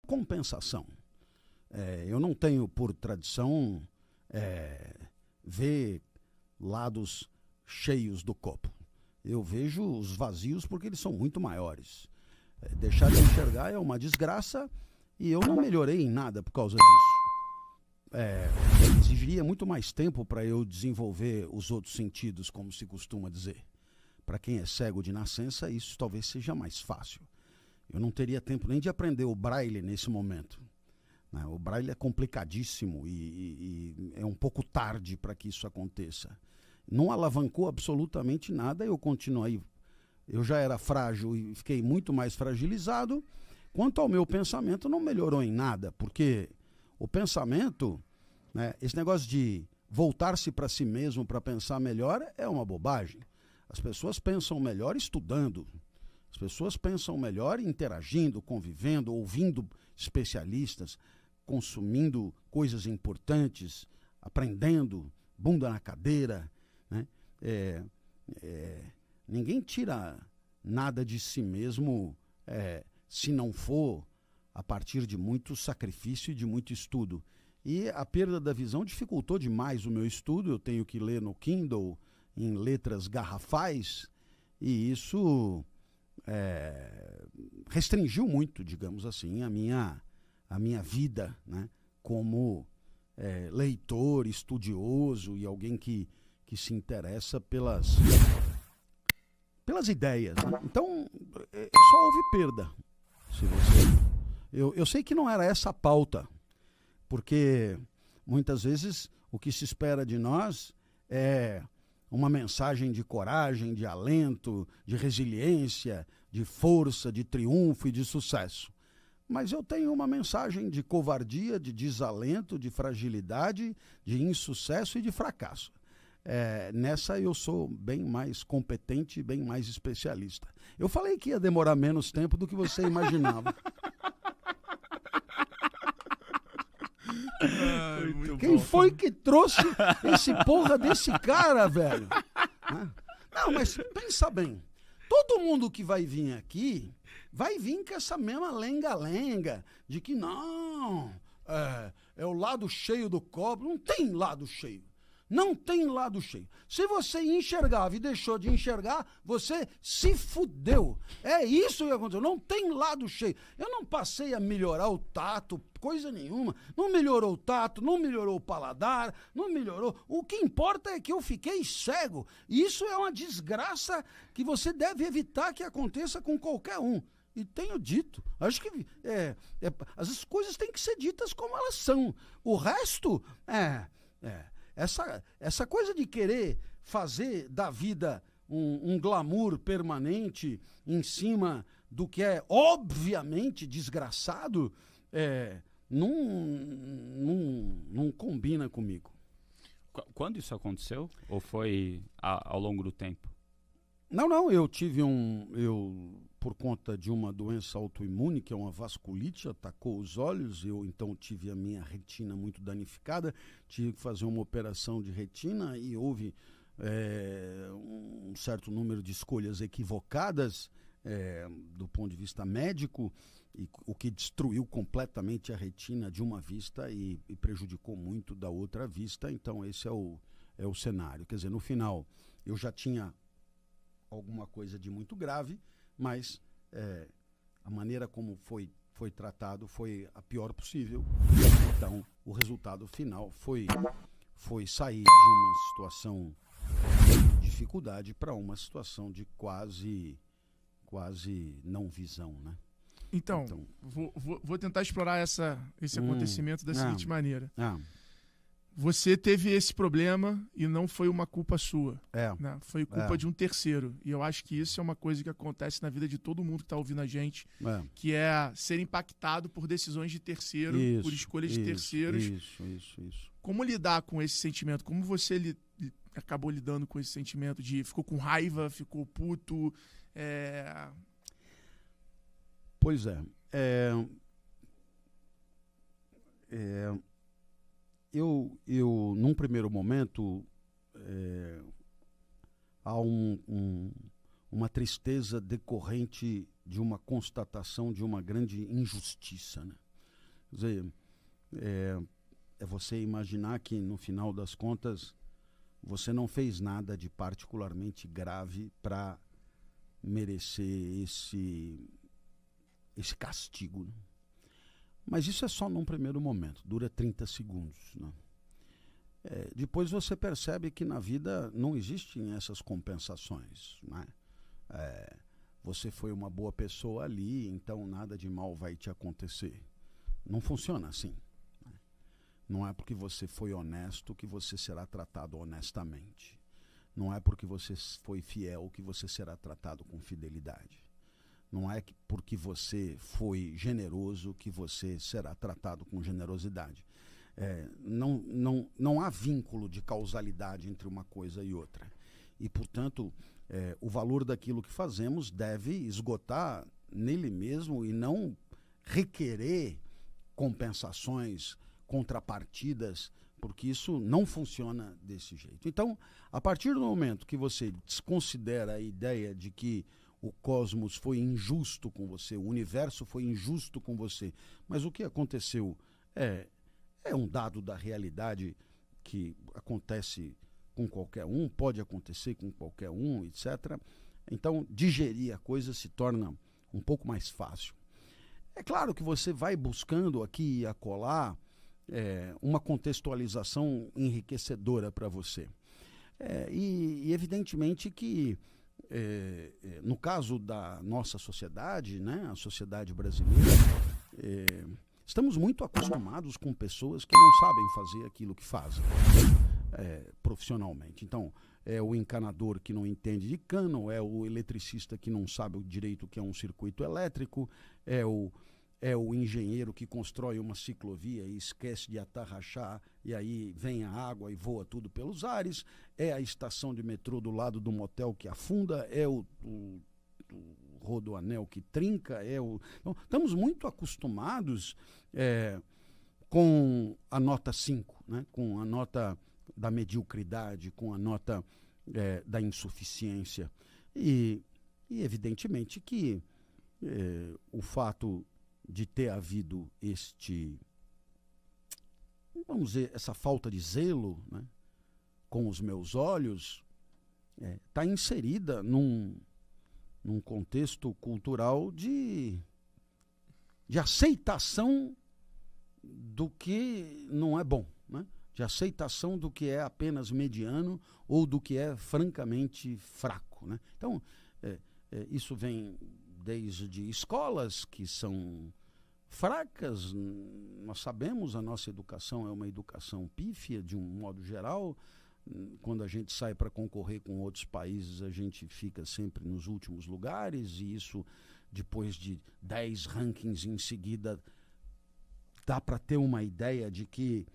compensação. Eu não tenho por tradição ver lados cheios do copo. Eu vejo os vazios porque eles são muito maiores. Deixar de enxergar é uma desgraça e eu não melhorei em nada por causa disso. Exigiria muito mais tempo para eu desenvolver os outros sentidos, como se costuma dizer. Para quem é cego de nascença, isso talvez seja mais fácil. Eu não teria tempo nem de aprender o braille nesse momento. O braille é complicadíssimo e é um pouco tarde para que isso aconteça. Não alavancou absolutamente nada, eu continuei. Eu já era frágil e fiquei muito mais fragilizado. Quanto ao meu pensamento, não melhorou em nada, porque o pensamento, esse negócio de voltar-se para si mesmo para pensar melhor é uma bobagem. As pessoas pensam melhor estudando. As pessoas pensam melhor interagindo, convivendo, ouvindo especialistas, consumindo coisas importantes, aprendendo, bunda na cadeira. Né? Ninguém tira nada de si mesmo se não for a partir de muito sacrifício e de muito estudo. E a perda da visão dificultou demais o meu estudo. Eu tenho que ler no Kindle em letras garrafais e isso restringiu muito, digamos assim, a minha vida, né? Como leitor, estudioso e alguém que se interessa pelas ideias. Né? Então, só houve perda. Eu sei que não era essa a pauta, porque muitas vezes o que se espera de nós é uma mensagem de coragem, de alento, de resiliência, de força, de triunfo e de sucesso. Mas eu tenho uma mensagem de covardia, de desalento, de fragilidade, de insucesso e de fracasso. Nessa eu sou bem mais competente e bem mais especialista. Eu falei que ia demorar menos tempo do que você imaginava. Quem foi que trouxe esse porra desse cara, velho? Não, mas pensa bem. Todo mundo que vai vir aqui vai vir com essa mesma lenga-lenga de que não, é o lado cheio do copo. Não tem lado cheio. Não tem lado cheio. Se você enxergava e deixou de enxergar, você se fudeu. É isso que aconteceu. Não tem lado cheio. Eu não passei a melhorar o tato, coisa nenhuma. Não melhorou o tato, não melhorou o paladar, não melhorou. O que importa é que eu fiquei cego. Isso é uma desgraça que você deve evitar que aconteça com qualquer um. E tenho dito. Acho que as coisas têm que ser ditas como elas são. O resto, Essa coisa de querer fazer da vida um glamour permanente em cima do que é obviamente desgraçado, não combina comigo. Quando isso aconteceu? Ou foi ao longo do tempo? Não, eu tive por conta de uma doença autoimune, que é uma vasculite, atacou os olhos, eu então tive a minha retina muito danificada, tive que fazer uma operação de retina e houve um certo número de escolhas equivocadas do ponto de vista médico, o que destruiu completamente a retina de uma vista e prejudicou muito da outra vista. Então esse é o cenário. Quer dizer, no final eu já tinha alguma coisa de muito grave, mas a maneira como foi tratado foi a pior possível. Então, o resultado final foi sair de uma situação de dificuldade para uma situação de quase não visão, né? Então vou tentar explorar esse acontecimento da seguinte maneira. Você teve esse problema e não foi uma culpa sua. Né? Foi culpa de um terceiro. E eu acho que isso é uma coisa que acontece na vida de todo mundo que está ouvindo a gente, que é ser impactado por decisões de terceiro, por escolhas de terceiros. Isso. Como lidar com esse sentimento? Como você acabou lidando com esse sentimento de ficou com raiva, ficou puto? Pois é. Eu, num primeiro momento, há uma tristeza decorrente de uma constatação de uma grande injustiça, né? Quer dizer, é você imaginar que, no final das contas, você não fez nada de particularmente grave para merecer esse castigo, né? Mas isso é só num primeiro momento, dura 30 segundos, né? Depois você percebe que na vida não existem essas compensações, né? Você foi uma boa pessoa ali, então nada de mal vai te acontecer. Não funciona assim, né? Não é porque você foi honesto que você será tratado honestamente. Não é porque você foi fiel que você será tratado com fidelidade. Não é porque você foi generoso que você será tratado com generosidade. Não há vínculo de causalidade entre uma coisa e outra. E, portanto, o valor daquilo que fazemos deve esgotar nele mesmo e não requerer compensações, contrapartidas, porque isso não funciona desse jeito. Então, a partir do momento que você desconsidera a ideia de que o cosmos foi injusto com você, o universo foi injusto com você, mas o que aconteceu é um dado da realidade que acontece com qualquer um, pode acontecer com qualquer um, etc. Então, digerir a coisa se torna um pouco mais fácil. É claro que você vai buscando aqui e acolá uma contextualização enriquecedora para você. E evidentemente que, no caso da nossa sociedade, né, a sociedade brasileira, estamos muito acostumados com pessoas que não sabem fazer aquilo que fazem profissionalmente. Então, é o encanador que não entende de cano, é o eletricista que não sabe direito o que é um circuito elétrico, é o engenheiro que constrói uma ciclovia e esquece de atarrachar, e aí vem a água e voa tudo pelos ares, é a estação de metrô do lado do motel que afunda, é o rodoanel que trinca, Então, estamos muito acostumados com a nota 5, né? Com a nota da mediocridade, com a nota da insuficiência. E evidentemente que o fato de ter havido vamos dizer, essa falta de zelo, né, com os meus olhos, está inserida num contexto cultural de aceitação do que não é bom, né? De aceitação do que é apenas mediano ou do que é francamente fraco, né? Então, isso vem desde escolas que são fracas. Nós sabemos, a nossa educação é uma educação pífia, de um modo geral. Quando a gente sai para concorrer com outros países, a gente fica sempre nos últimos lugares, e isso, depois de 10 rankings em seguida, dá para ter uma ideia de que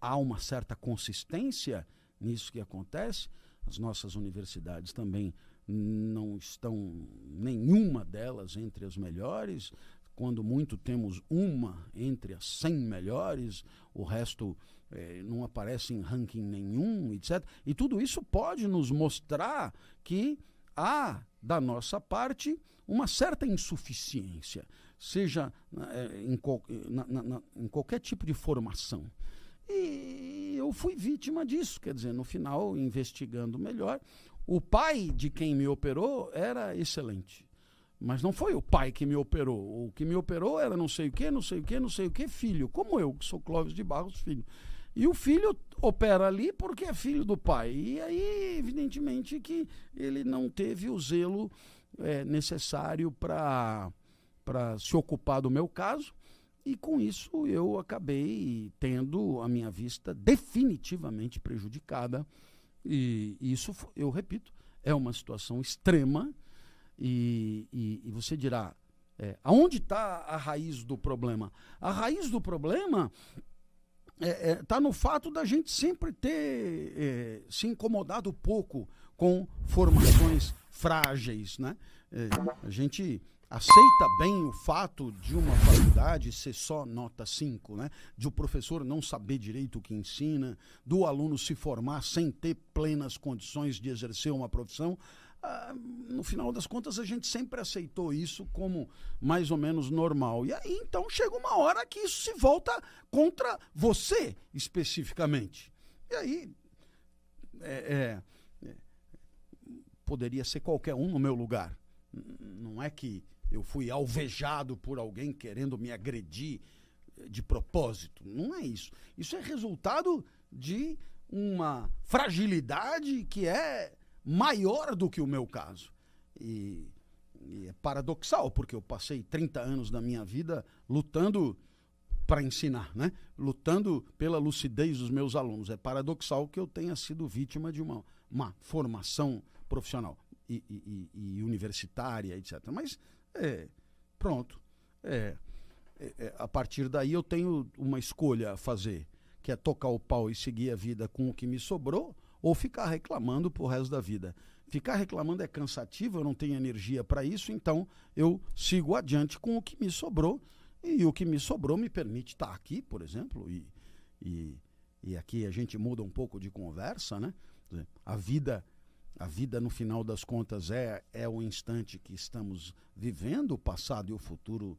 há uma certa consistência nisso que acontece. As nossas universidades também não estão, nenhuma delas, entre as melhores. Quando muito, temos uma entre as 100 melhores, o resto não aparece em ranking nenhum, etc. E tudo isso pode nos mostrar que há, da nossa parte, uma certa insuficiência, seja em qualquer tipo de formação. E eu fui vítima disso, quer dizer, no final, investigando melhor, o pai de quem me operou era excelente. Mas não foi o pai que me operou. O que me operou era não sei o que, filho. Como eu, que sou Clóvis de Barros, filho. E o filho opera ali porque é filho do pai. E aí, evidentemente, que ele não teve o zelo necessário para se ocupar do meu caso. E com isso eu acabei tendo a minha vista definitivamente prejudicada. E isso, eu repito, é uma situação extrema. E você dirá, aonde está a raiz do problema? A raiz do problema está no fato da gente sempre ter se incomodado pouco com formações frágeis, né? A gente aceita bem o fato de uma faculdade ser só nota 5, né? De o professor não saber direito o que ensina, do aluno se formar sem ter plenas condições de exercer uma profissão. no final das contas, a gente sempre aceitou isso como mais ou menos normal. E aí, então, chega uma hora que isso se volta contra você, especificamente. E aí, poderia ser qualquer um no meu lugar. Não é que eu fui alvejado por alguém querendo me agredir de propósito. Não é isso. Isso é resultado de uma fragilidade que é maior do que o meu caso. E é paradoxal, porque eu passei 30 anos da minha vida lutando para ensinar, né? Lutando pela lucidez dos meus alunos. É paradoxal que eu tenha sido vítima de uma formação profissional e universitária, etc. Mas, pronto. A partir daí eu tenho uma escolha a fazer, que é tocar o pau e seguir a vida com o que me sobrou, ou ficar reclamando pro resto da vida. Ficar reclamando é cansativo, eu não tenho energia para isso, então eu sigo adiante com o que me sobrou, e o que me sobrou me permite estar aqui, por exemplo, e aqui a gente muda um pouco de conversa, né? A vida, no final das contas, é o instante que estamos vivendo, o passado e o futuro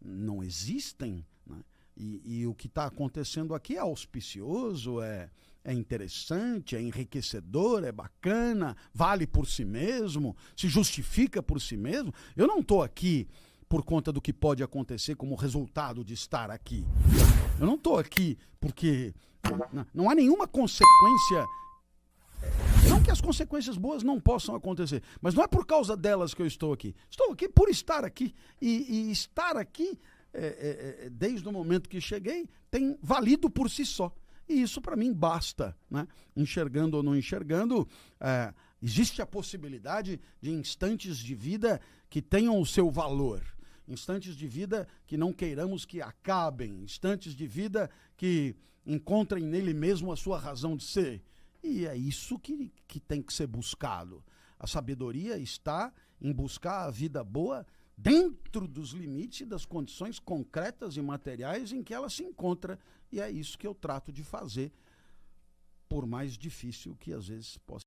não existem, né? E o que está acontecendo aqui é auspicioso, é interessante, é enriquecedor, é bacana, vale por si mesmo, se justifica por si mesmo. Eu não estou aqui por conta do que pode acontecer como resultado de estar aqui. Eu não estou aqui porque não há nenhuma consequência. Não que as consequências boas não possam acontecer, mas não é por causa delas que eu estou aqui. Estou aqui por estar aqui. E estar aqui, desde o momento que cheguei, tem valido por si só. E isso para mim basta, né? Enxergando ou não enxergando, existe a possibilidade de instantes de vida que tenham o seu valor. Instantes de vida que não queiramos que acabem. Instantes de vida que encontrem nele mesmo a sua razão de ser. E é isso que tem que ser buscado. A sabedoria está em buscar a vida boa dentro dos limites e das condições concretas e materiais em que ela se encontra. E é isso que eu trato de fazer, por mais difícil que às vezes possa